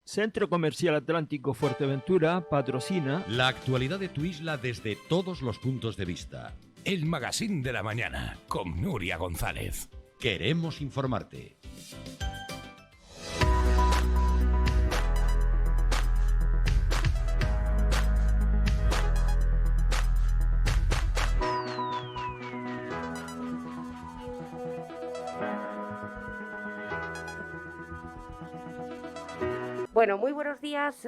Centro Comercial Atlántico Fuerteventura patrocina la actualidad de tu isla desde todos los puntos de vista. El Magazín de la Mañana con Nuria González. Queremos informarte. Bueno, muy buenos días.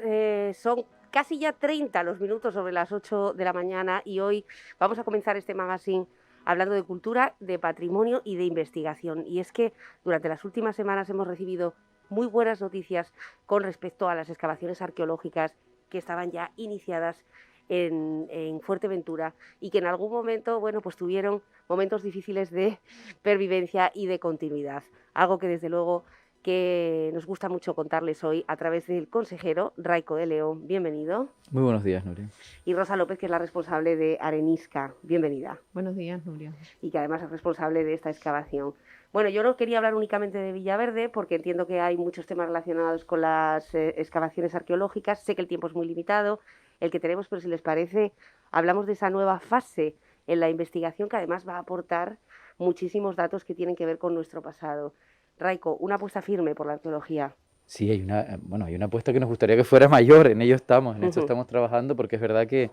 Son casi ya 30 los minutos sobre las 8 de la mañana y hoy vamos a comenzar este magazine hablando de cultura, de patrimonio y de investigación. Y es que durante las últimas semanas hemos recibido muy buenas noticias con respecto a las excavaciones arqueológicas que estaban ya iniciadas en Fuerteventura y que en algún momento, bueno, pues tuvieron momentos difíciles de pervivencia y de continuidad. Algo que desde luego que nos gusta mucho contarles hoy a través del consejero Raico de León. Bienvenido. Muy buenos días, Nuria. Y Rosa López, que es la responsable de Arenisca. Bienvenida. Buenos días, Nuria. Y que además es responsable de esta excavación. Bueno, yo no quería hablar únicamente de Villaverde porque entiendo que hay muchos temas relacionados con las excavaciones arqueológicas. Sé que el tiempo es muy limitado, el que tenemos, pero si les parece, hablamos de esa nueva fase en la investigación que además va a aportar muchísimos datos que tienen que ver con nuestro pasado. Raico, una apuesta firme por la arqueología. Sí, hay una apuesta que nos gustaría que fuera mayor, en ello estamos, en eso estamos trabajando, porque es verdad que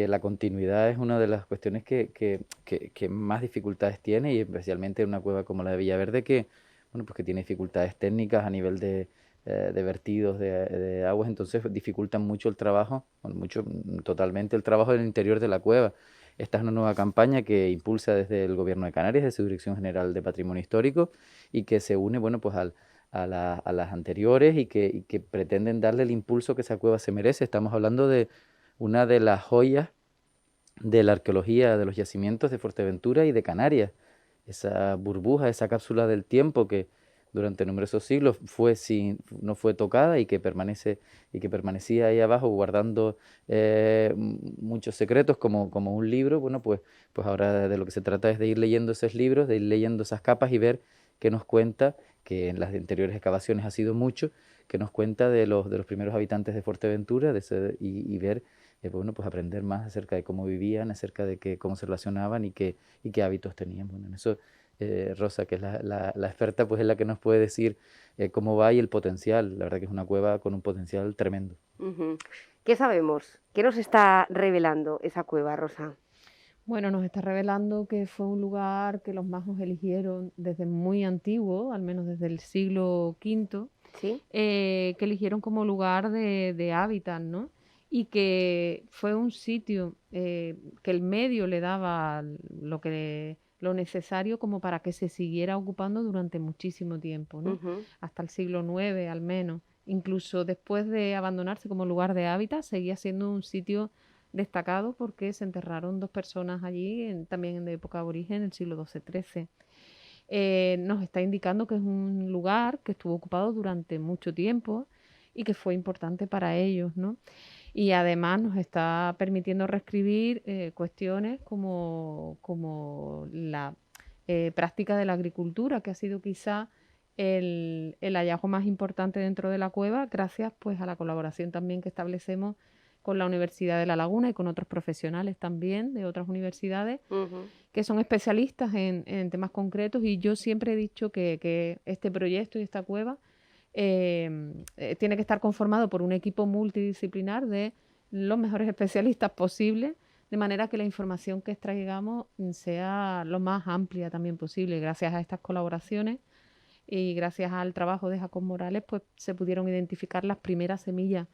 la continuidad es una de las cuestiones que más dificultades tiene, y especialmente en una cueva como la de Villaverde, que tiene dificultades técnicas a nivel de vertidos de aguas, entonces dificultan mucho el trabajo, totalmente el trabajo del interior de la cueva. Esta es una nueva campaña que impulsa desde el Gobierno de Canarias, desde su Dirección General de Patrimonio Histórico, y que se une a las anteriores y que pretenden darle el impulso que esa cueva se merece. Estamos hablando de una de las joyas de la arqueología de los yacimientos de Fuerteventura y de Canarias. Esa burbuja, esa cápsula del tiempo que durante numerosos siglos no fue tocada y que permanecía ahí abajo guardando muchos secretos como un libro. Pues ahora de lo que se trata es de ir leyendo esos libros, de ir leyendo esas capas y ver qué nos cuenta, que en las anteriores excavaciones ha sido mucho, que nos cuenta de los primeros habitantes de Fuerteventura y ver, aprender más acerca de cómo vivían, acerca de cómo se relacionaban y qué hábitos tenían. Bueno, en eso Rosa, que es la experta, pues es la que nos puede decir cómo va y el potencial. La verdad que es una cueva con un potencial tremendo. ¿Qué sabemos? ¿Qué nos está revelando esa cueva, Rosa? Bueno, nos está revelando que fue un lugar que los magos eligieron desde muy antiguo, al menos desde el siglo V, ¿sí? Que eligieron como lugar de hábitat, ¿no? Y que fue un sitio que el medio le daba lo necesario como para que se siguiera ocupando durante muchísimo tiempo, ¿no? Hasta el siglo IX al menos. Incluso después de abandonarse como lugar de hábitat, seguía siendo un sitio destacado porque se enterraron 2 personas allí, también de época aborigen, en el siglo XII-XIII. Nos está indicando que es un lugar que estuvo ocupado durante mucho tiempo y que fue importante para ellos, ¿no? Y además nos está permitiendo reescribir cuestiones como la práctica de la agricultura, que ha sido quizá el hallazgo más importante dentro de la cueva, gracias pues a la colaboración también que establecemos con la Universidad de La Laguna y con otros profesionales también de otras universidades que son especialistas en temas concretos. Y yo siempre he dicho que este proyecto y esta cueva tiene que estar conformado por un equipo multidisciplinar de los mejores especialistas posibles, de manera que la información que extraigamos sea lo más amplia también posible. Gracias a estas colaboraciones y gracias al trabajo de Jacob Morales, pues se pudieron identificar las primeras semillas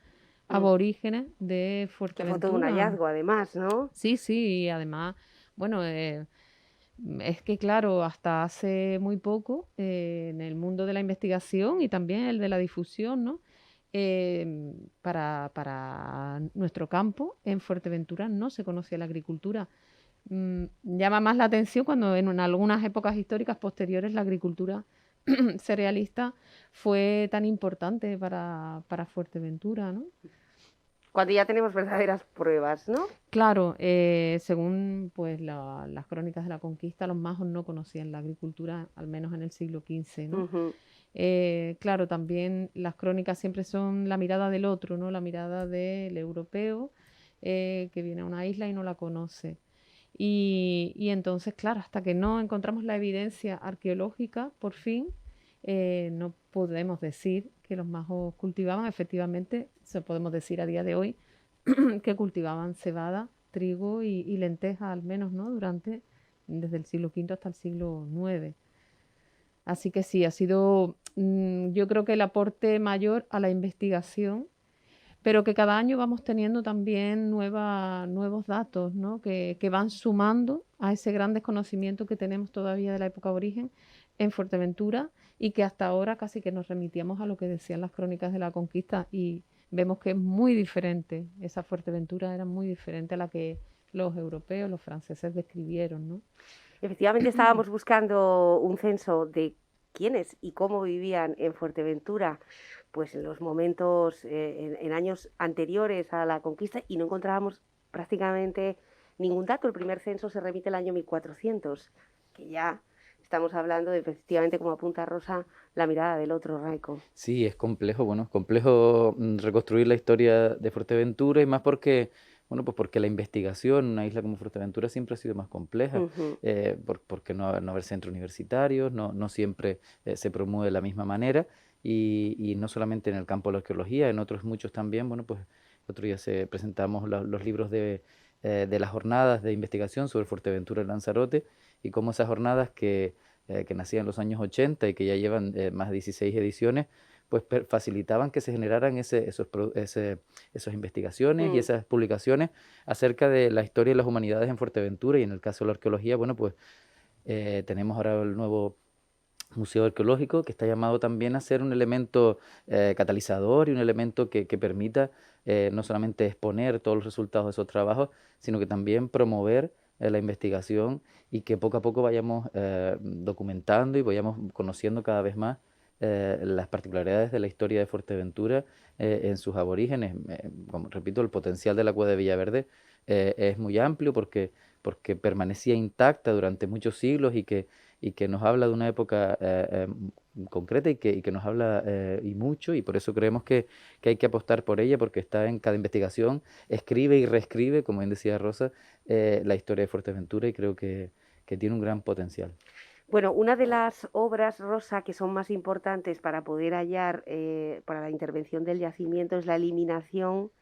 aborígenes de Fuerteventura. Que fue todo un hallazgo, además, ¿no? Sí, y además, bueno, es que claro, hasta hace muy poco en el mundo de la investigación y también el de la difusión, ¿no? Para nuestro campo en Fuerteventura no se conocía la agricultura. Llama más la atención cuando en algunas épocas históricas posteriores la agricultura cerealista fue tan importante para Fuerteventura, ¿no? Cuando ya tenemos verdaderas pruebas, ¿no? Claro, según pues las crónicas de la conquista, los majos no conocían la agricultura, al menos en el siglo XV, ¿no? Claro, también las crónicas siempre son la mirada del otro, ¿no? La mirada del europeo que viene a una isla y no la conoce. Y entonces, claro, hasta que no encontramos la evidencia arqueológica, por fin, no podemos decir que los majos cultivaban, efectivamente, se podemos decir a día de hoy, que cultivaban cebada, trigo y lenteja al menos, ¿no? Desde el siglo V hasta el siglo IX. Así que sí, ha sido, yo creo que el aporte mayor a la investigación, pero que cada año vamos teniendo también nuevos datos, ¿no? que van sumando a ese gran desconocimiento que tenemos todavía de la época aborigen en Fuerteventura y que hasta ahora casi que nos remitíamos a lo que decían las crónicas de la conquista y vemos que es muy diferente, esa Fuerteventura era muy diferente a la que los europeos, los franceses describieron, ¿no? Efectivamente estábamos buscando un censo de quiénes y cómo vivían en Fuerteventura, pues en los momentos, en años anteriores a la conquista, y no encontrábamos prácticamente ningún dato. El primer censo se remite al año 1400, que ya estamos hablando de, efectivamente, como apunta Rosa, la mirada del otro, Raico. Sí, es complejo, bueno, es complejo reconstruir la historia de Fuerteventura y más porque, bueno, pues porque la investigación en una isla como Fuerteventura siempre ha sido más compleja, porque no haber centros universitarios, no siempre se promueve de la misma manera y no solamente en el campo de la arqueología, en otros muchos también, bueno, pues otro día presentamos los libros de las jornadas de investigación sobre Fuerteventura y Lanzarote y cómo esas jornadas que nacían en los años 80 y que ya llevan más de 16 ediciones, pues facilitaban que se generaran esas investigaciones y esas publicaciones acerca de la historia de las humanidades en Fuerteventura y en el caso de la arqueología, bueno, pues tenemos ahora el nuevo Museo Arqueológico que está llamado también a ser un elemento catalizador y un elemento que permita no solamente exponer todos los resultados de esos trabajos, sino que también promover la investigación y que poco a poco vayamos documentando y vayamos conociendo cada vez más las particularidades de la historia de Fuerteventura en sus aborígenes. Como repito, el potencial de la cueva de Villaverde es muy amplio porque permanecía intacta durante muchos siglos y que nos habla de una época concreta y que nos habla y mucho, y por eso creemos que hay que apostar por ella, porque está en cada investigación, escribe y reescribe, como bien decía Rosa, la historia de Fuerteventura y creo que tiene un gran potencial. Bueno, una de las obras, Rosa, que son más importantes para poder hallar, para la intervención del yacimiento, es la eliminación.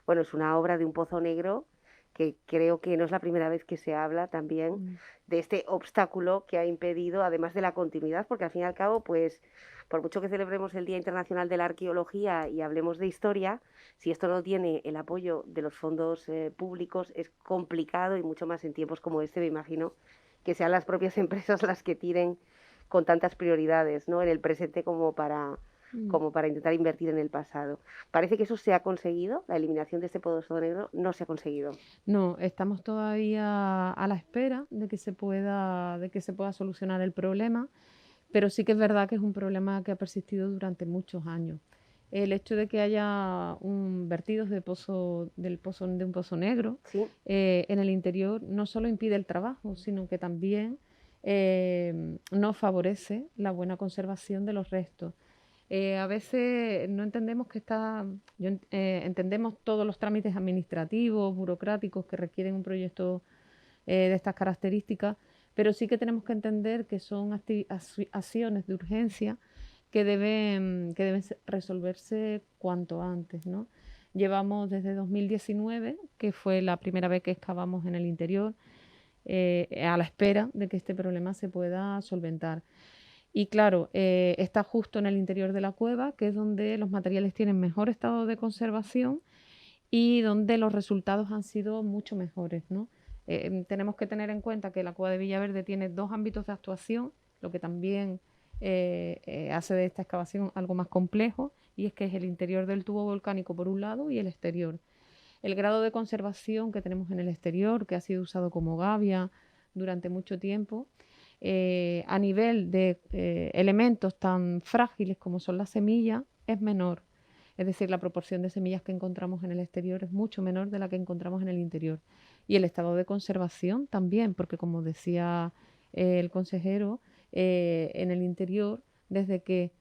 Bueno, es una obra de un pozo negro, que creo que no es la primera vez que se habla también de este obstáculo que ha impedido, además de la continuidad, porque al fin y al cabo, pues, por mucho que celebremos el Día Internacional de la Arqueología y hablemos de historia, si esto no tiene el apoyo de los fondos públicos, es complicado, y mucho más en tiempos como este, me imagino, que sean las propias empresas las que tiren con tantas prioridades, ¿no? En el presente como para intentar invertir en el pasado. Parece que eso se ha conseguido, la eliminación de este pozo negro no se ha conseguido. No, estamos todavía a la espera de que se pueda solucionar el problema, pero sí que es verdad que es un problema que ha persistido durante muchos años. El hecho de que haya vertidos de un pozo negro ¿Sí? En el interior no solo impide el trabajo, sino que también no favorece la buena conservación de los restos. A veces no entendemos entendemos todos los trámites administrativos, burocráticos que requieren un proyecto de estas características, pero sí que tenemos que entender que son acciones de urgencia que deben resolverse cuanto antes, ¿no? Llevamos desde 2019, que fue la primera vez que excavamos en el interior, a la espera de que este problema se pueda solventar. Y claro, está justo en el interior de la cueva, que es donde los materiales tienen mejor estado de conservación y donde los resultados han sido mucho mejores, ¿no? Tenemos que tener en cuenta que la cueva de Villaverde tiene dos ámbitos de actuación, lo que también hace de esta excavación algo más complejo, y es que es el interior del tubo volcánico por un lado y el exterior. El grado de conservación que tenemos en el exterior, que ha sido usado como gavia durante mucho tiempo, a nivel de elementos tan frágiles como son las semillas, es menor. Es decir, la proporción de semillas que encontramos en el exterior es mucho menor de la que encontramos en el interior. Y el estado de conservación también, porque como decía el consejero, en el interior desde que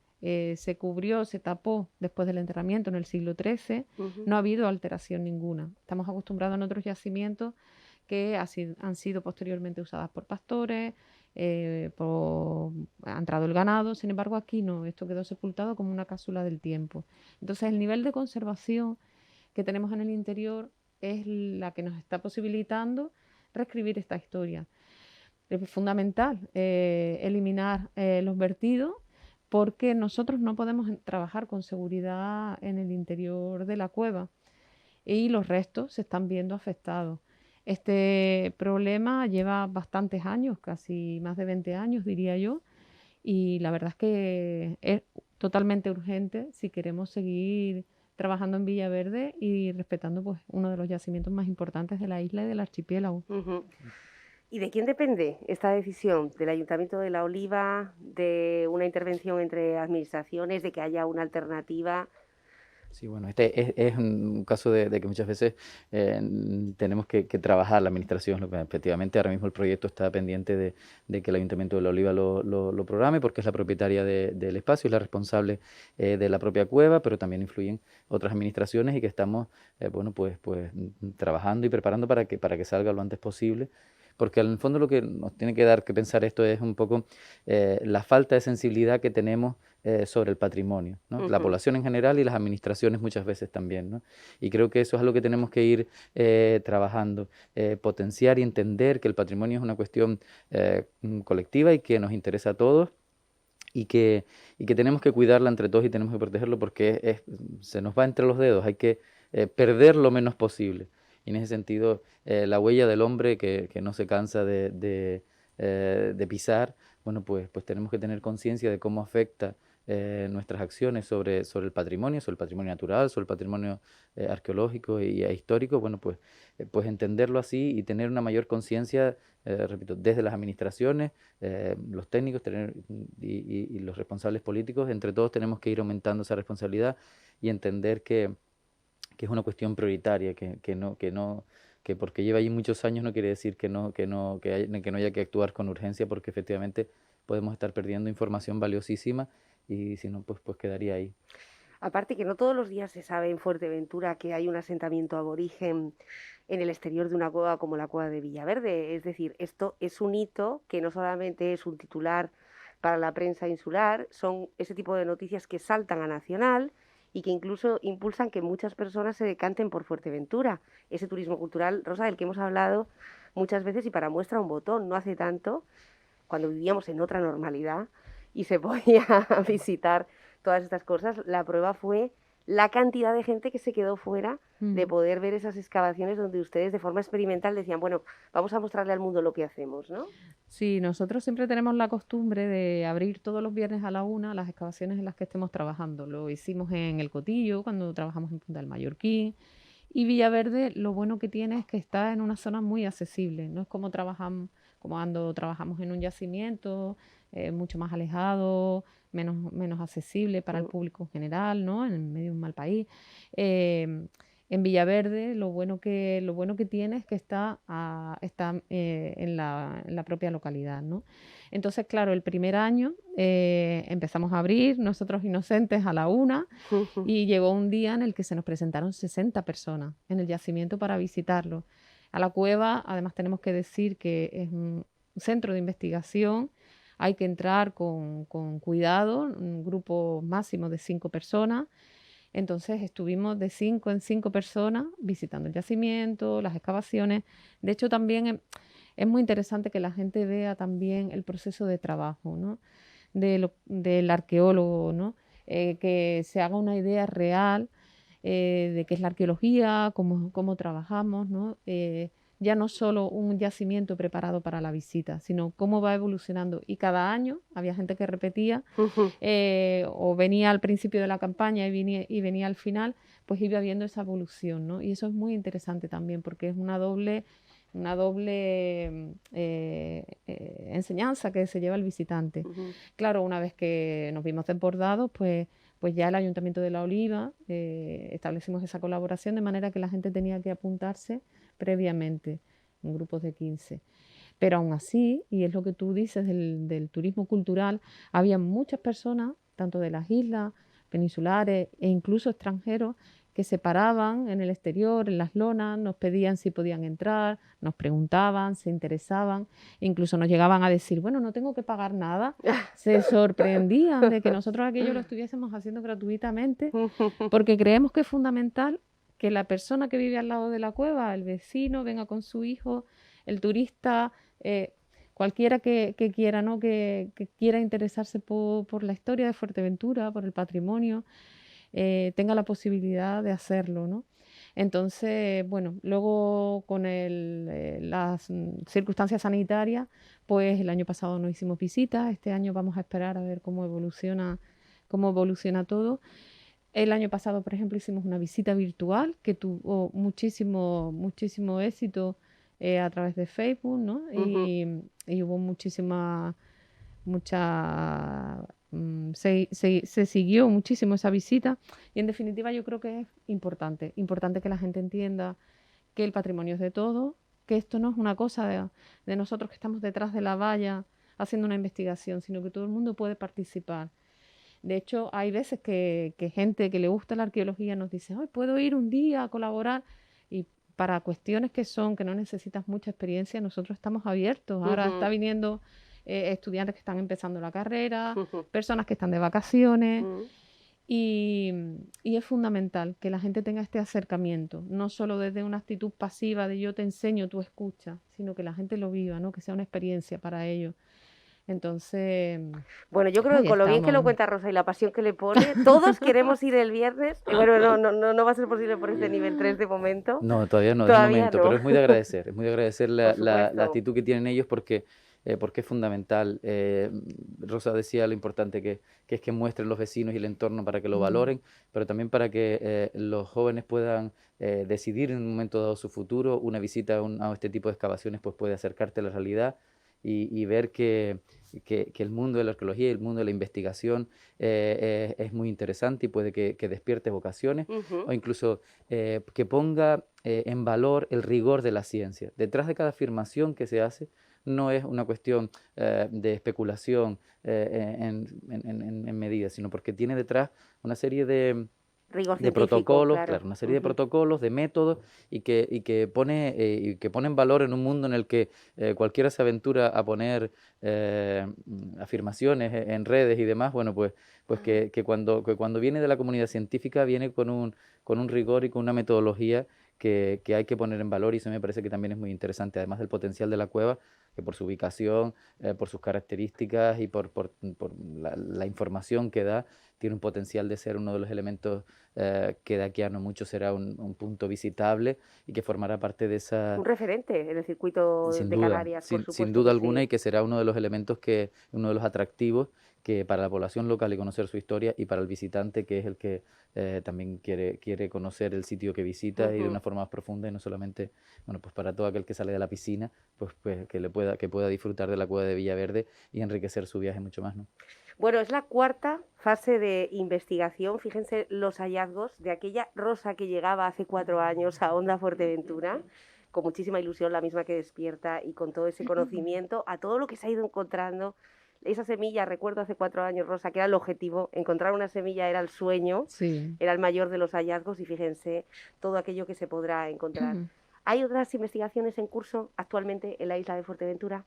se cubrió, se tapó después del enterramiento en el siglo XIII, no ha habido alteración ninguna. Estamos acostumbrados en otros yacimientos que han sido posteriormente usadas por pastores, ha entrado el ganado, sin embargo aquí no, esto quedó sepultado como una cápsula del tiempo. Entonces el nivel de conservación que tenemos en el interior es la que nos está posibilitando reescribir esta historia. Es fundamental eliminar los vertidos, porque nosotros no podemos trabajar con seguridad en el interior de la cueva y los restos se están viendo afectados. Este problema lleva bastantes años, casi más de 20 años diría yo, y la verdad es que es totalmente urgente si queremos seguir trabajando en Villaverde y respetando pues uno de los yacimientos más importantes de la isla y del archipiélago. ¿Y de quién depende esta decisión? ¿Del Ayuntamiento de La Oliva? ¿De una intervención entre administraciones? ¿De que haya una alternativa? Sí, bueno, este es un caso de que muchas veces tenemos que trabajar la administración. Efectivamente, ahora mismo el proyecto está pendiente de que el Ayuntamiento de La Oliva lo programe, porque es la propietaria del espacio, es la responsable de la propia cueva, pero también influyen otras administraciones y que estamos pues trabajando y preparando para que salga lo antes posible. Porque en el fondo lo que nos tiene que dar que pensar esto es un poco la falta de sensibilidad que tenemos sobre el patrimonio, ¿no? La población en general y las administraciones muchas veces también, ¿no? Y creo que eso es algo que tenemos que ir trabajando, potenciar y entender que el patrimonio es una cuestión colectiva y que nos interesa a todos. Y que tenemos que cuidarla entre todos y tenemos que protegerlo porque se nos va entre los dedos, hay que perder lo menos posible. Y en ese sentido, la huella del hombre que no se cansa de pisar, bueno, pues tenemos que tener conciencia de cómo afecta nuestras acciones sobre el patrimonio natural, sobre el patrimonio arqueológico e histórico. Bueno, pues entenderlo así y tener una mayor conciencia, repito, desde las administraciones, los técnicos y los responsables políticos. Entre todos tenemos que ir aumentando esa responsabilidad y entender que es una cuestión prioritaria, que porque lleva allí muchos años no quiere decir que no haya que actuar con urgencia, porque efectivamente podemos estar perdiendo información valiosísima y si no, pues quedaría ahí. Aparte que no todos los días se sabe en Fuerteventura que hay un asentamiento aborigen en el exterior de una cueva como la cueva de Villaverde. Es decir, esto es un hito que no solamente es un titular para la prensa insular, son ese tipo de noticias que saltan a nacional y que incluso impulsan que muchas personas se decanten por Fuerteventura. Ese turismo cultural, Rosa, del que hemos hablado muchas veces y para muestra un botón. No hace tanto, cuando vivíamos en otra normalidad y se podía visitar todas estas cosas, la prueba fue la cantidad de gente que se quedó fuera de poder ver esas excavaciones donde ustedes de forma experimental decían, bueno, vamos a mostrarle al mundo lo que hacemos, ¿no? Sí, nosotros siempre tenemos la costumbre de abrir todos los viernes a la 1 las excavaciones en las que estemos trabajando. Lo hicimos en El Cotillo, cuando trabajamos en Punta del Mallorquín. Y Villaverde, lo bueno que tiene es que está en una zona muy accesible. No es como cuando trabajamos en un yacimiento, mucho más alejado, menos accesible para el público en general, ¿no? En medio de un mal país. En Villaverde lo bueno que tiene es que está en la propia localidad, ¿no? Entonces, claro, el primer año empezamos a abrir, nosotros inocentes a la 1, y llegó un día en el que se nos presentaron 60 personas en el yacimiento para visitarlo. A la cueva, además, tenemos que decir que es un centro de investigación, hay que entrar con cuidado, un grupo máximo de 5 personas. Entonces estuvimos de 5 en 5 personas visitando el yacimiento, las excavaciones. De hecho, también es muy interesante que la gente vea también el proceso de trabajo, ¿no? Del arqueólogo, ¿no? Que se haga una idea real de qué es la arqueología, cómo trabajamos, ¿no? Ya no solo un yacimiento preparado para la visita, sino cómo va evolucionando. Y cada año había gente que repetía o venía al principio de la campaña y venía al final, pues iba viendo esa evolución, ¿no? Y eso es muy interesante también porque es una doble enseñanza que se lleva el visitante. Claro, una vez que nos vimos desbordados, pues ya el Ayuntamiento de La Oliva establecimos esa colaboración de manera que la gente tenía que apuntarse previamente en grupos de 15. Pero aún así, y es lo que tú dices del turismo cultural, había muchas personas, tanto de las islas peninsulares e incluso extranjeros, que se paraban en el exterior, en las lonas, nos pedían si podían entrar, nos preguntaban, se interesaban, incluso nos llegaban a decir, bueno, no tengo que pagar nada. Se sorprendían de que nosotros aquello lo estuviésemos haciendo gratuitamente, porque creemos que es fundamental que la persona que vive al lado de la cueva, el vecino, venga con su hijo, el turista, cualquiera que quiera, ¿no? que quiera interesarse por la historia de Fuerteventura, por el patrimonio, tenga la posibilidad de hacerlo, ¿no? Entonces, bueno, luego con las circunstancias sanitarias, pues el año pasado no hicimos visitas, este año vamos a esperar a ver cómo evoluciona todo. El año pasado, por ejemplo, hicimos una visita virtual que tuvo muchísimo éxito a través de Facebook, ¿no? Y hubo se siguió muchísimo esa visita y en definitiva yo creo que es importante que la gente entienda que el patrimonio es de todos, que esto no es una cosa de nosotros que estamos detrás de la valla haciendo una investigación, sino que todo el mundo puede participar. De hecho, hay veces que gente que le gusta la arqueología nos dice, "Ay, puedo ir un día a colaborar", y para cuestiones que no necesitas mucha experiencia, nosotros estamos abiertos. Ahora está viniendo estudiantes que están empezando la carrera, personas que están de vacaciones, y es fundamental que la gente tenga este acercamiento, no solo desde una actitud pasiva de yo te enseño, tú escuchas, sino que la gente lo viva, ¿no? Que sea una experiencia para ellos. Entonces, bueno, yo creo que con lo bien que lo cuenta Rosa y la pasión que le pone, todos queremos ir el viernes. Bueno, no va a ser posible por este nivel 3 de momento. No, todavía no, Todavía de momento, no. pero es muy de agradecer la supuesto. actitud que tienen ellos porque es fundamental. Rosa decía lo importante que es que muestren los vecinos y el entorno para que lo valoren, pero también para que los jóvenes puedan decidir en un momento dado su futuro. Una visita a este tipo de excavaciones pues puede acercarte a la realidad y ver que el mundo de la arqueología y el mundo de la investigación es muy interesante y puede que despierte vocaciones o incluso que ponga en valor el rigor de la ciencia. Detrás de cada afirmación que se hace no es una cuestión de especulación en medidas, sino porque tiene detrás una serie de protocolos, claro, una serie de protocolos, de métodos y que pone en valor en un mundo en el que cualquiera se aventura a poner afirmaciones en redes y demás, bueno, pues que cuando viene de la comunidad científica viene con un rigor y con una metodología que hay que poner en valor, y eso me parece que también es muy interesante, además del potencial de la cueva, que por su ubicación, por sus características y por la información que da, tiene un potencial de ser uno de los elementos que de aquí a no mucho será un punto visitable y que formará parte de esa... Un referente en el circuito de Canarias, por supuesto. Sin duda alguna, sí. Y que será uno de los elementos uno de los atractivos que para la población local y conocer su historia, y para el visitante, que es el que también quiere conocer el sitio que visita y de una forma más profunda, y no solamente, bueno, pues para todo aquel que sale de la piscina, pues que pueda disfrutar de la cueva de Villaverde y enriquecer su viaje mucho más, ¿no? Bueno, es la cuarta fase de investigación. Fíjense los hallazgos de aquella Rosa que llegaba hace 4 años a Onda Fuerteventura, con muchísima ilusión, la misma que despierta, y con todo ese conocimiento, a todo lo que se ha ido encontrando. Esa semilla, recuerdo hace 4 años, Rosa, que era el objetivo, encontrar una semilla era el sueño, sí. Era el mayor de los hallazgos, y fíjense todo aquello que se podrá encontrar. ¿Hay otras investigaciones en curso actualmente en la isla de Fuerteventura?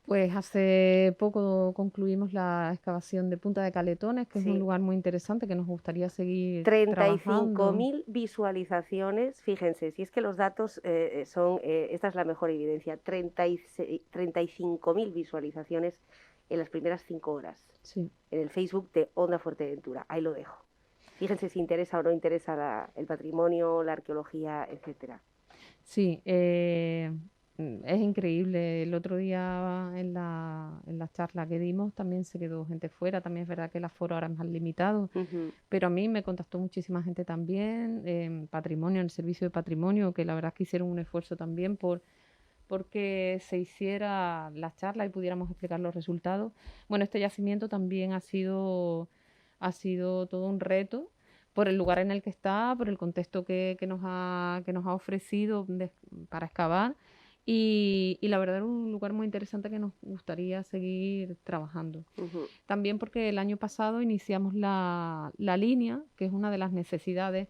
Pues hace poco concluimos la excavación de Punta de Caletones, que es un lugar muy interesante que nos gustaría seguir 35.000 visualizaciones, fíjense, si es que los datos esta es la mejor evidencia, 35.000 visualizaciones en las primeras 5 horas, en el Facebook de Onda Fuerteventura, ahí lo dejo. Fíjense si interesa o no interesa el patrimonio, la arqueología, etcétera. Sí, es increíble. El otro día en la charla que dimos también se quedó gente fuera. También es verdad que el aforo ahora es más limitado, pero a mí me contactó muchísima gente también, en el servicio de patrimonio, que la verdad es que hicieron un esfuerzo también porque se hiciera la charla y pudiéramos explicar los resultados. Bueno, este yacimiento también ha sido todo un reto por el lugar en el que está, por el contexto que nos ha ofrecido para excavar. y la verdad era un lugar muy interesante que nos gustaría seguir trabajando. Ujú. También porque el año pasado iniciamos la línea, que es una de las necesidades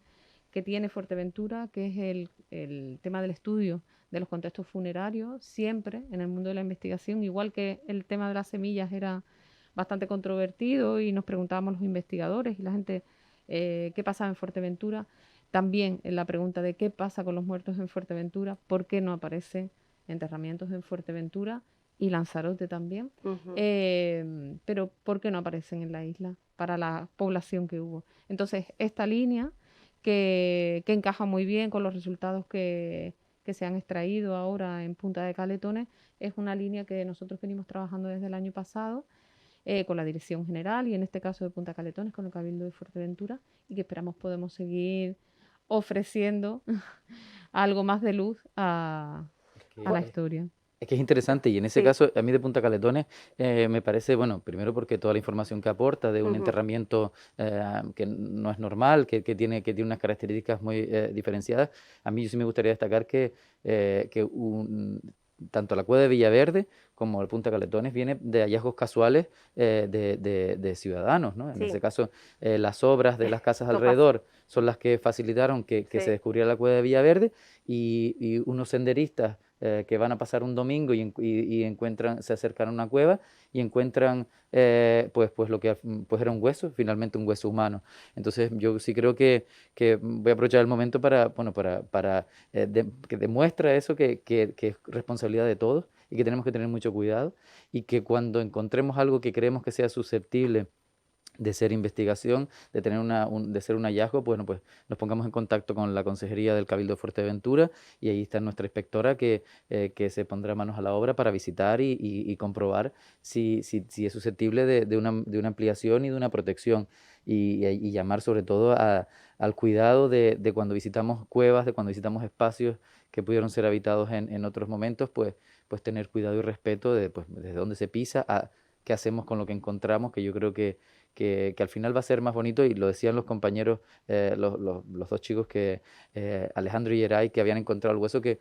que tiene Fuerteventura, que es el tema del estudio de los contextos funerarios, siempre en el mundo de la investigación, igual que el tema de las semillas era bastante controvertido y nos preguntábamos los investigadores y la gente qué pasaba en Fuerteventura. También en la pregunta de qué pasa con los muertos en Fuerteventura, por qué no aparecen enterramientos en Fuerteventura y Lanzarote también, Ujú. pero ¿por qué no aparecen en la isla para la población que hubo? Entonces, esta línea que encaja muy bien con los resultados que se han extraído ahora en Punta de Caletones, es una línea que nosotros venimos trabajando desde el año pasado con la Dirección General y en este caso de Punta Caletones con el Cabildo de Fuerteventura y que esperamos podemos seguir ofreciendo algo más de luz a la historia. Es que es interesante y en ese Sí. caso, a mí de Punta Caletones me parece, bueno, primero porque toda la información que aporta de un Ujú. enterramiento que no es normal, que tiene unas características muy diferenciadas, a mí sí me gustaría destacar que tanto la cueva de Villaverde como el Punta Caletones viene de hallazgos casuales de ciudadanos, ¿no? En Sí. ese caso, las obras de las casas Esto pasa. alrededor son las que facilitaron que Sí. se descubriera la cueva de Villaverde y unos senderistas que van a pasar un domingo y encuentran, se acercan a una cueva y encuentran pues lo que pues era un hueso, finalmente un hueso humano. Entonces yo sí creo que voy a aprovechar el momento que demuestra eso que es responsabilidad de todos y que tenemos que tener mucho cuidado y que cuando encontremos algo que creemos que sea susceptible de ser investigación, de tener de ser un hallazgo, bueno, pues nos pongamos en contacto con la Consejería del Cabildo de Fuerteventura y ahí está nuestra inspectora que se pondrá manos a la obra para visitar y comprobar si es susceptible de una ampliación y de una protección y llamar sobre todo al cuidado de cuando visitamos cuevas, de cuando visitamos espacios que pudieron ser habitados en otros momentos, pues tener cuidado y respeto pues, desde dónde se pisa a qué hacemos con lo que encontramos, que yo creo que al final va a ser más bonito, y lo decían los compañeros, los dos chicos Alejandro y Yeray, que habían encontrado el hueso, que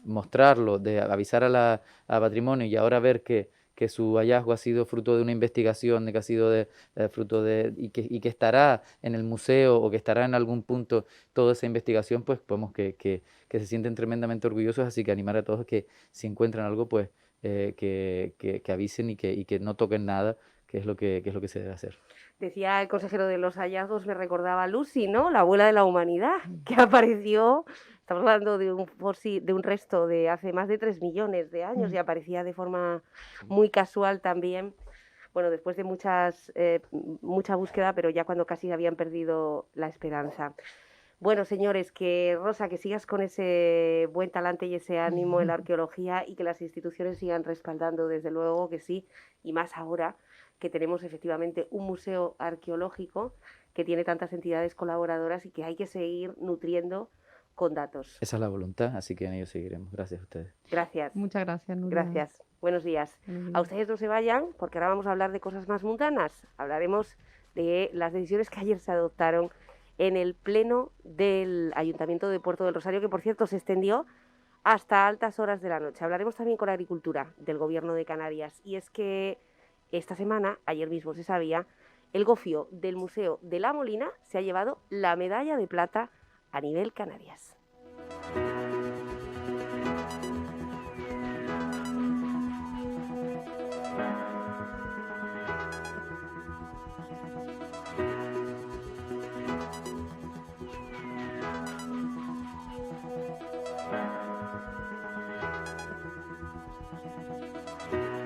mostrarlo, de avisar a Patrimonio y ahora ver que su hallazgo ha sido fruto de una investigación, de que ha sido fruto y que estará en el museo o que estará en algún punto toda esa investigación, pues podemos que se sienten tremendamente orgullosos, así que animar a todos que si encuentran algo, pues que avisen y que no toquen nada, que es lo que se debe hacer. Decía el consejero de los hallazgos, me recordaba a Lucy, ¿no? La abuela de la humanidad, que apareció, estamos hablando de un fósil, de un resto de hace más de 3 millones de años y aparecía de forma muy casual también. Bueno, después de mucha búsqueda, pero ya cuando casi habían perdido la esperanza. Bueno, señores, que Rosa, que sigas con ese buen talante y ese ánimo en la arqueología y que las instituciones sigan respaldando, desde luego que sí, y más ahora que tenemos efectivamente un museo arqueológico que tiene tantas entidades colaboradoras y que hay que seguir nutriendo con datos. Esa es la voluntad, así que en ello seguiremos. Gracias a ustedes. Gracias. Muchas gracias, Nuria. Gracias. Buenos días. Buenos días. A ustedes no se vayan, porque ahora vamos a hablar de cosas más mundanas. Hablaremos de las decisiones que ayer se adoptaron en el pleno del Ayuntamiento de Puerto del Rosario, que por cierto se extendió hasta altas horas de la noche. Hablaremos también con la agricultura del Gobierno de Canarias. Y es que esta semana, ayer mismo se sabía, el gofio del Museo de la Molina se ha llevado la medalla de plata a nivel Canarias.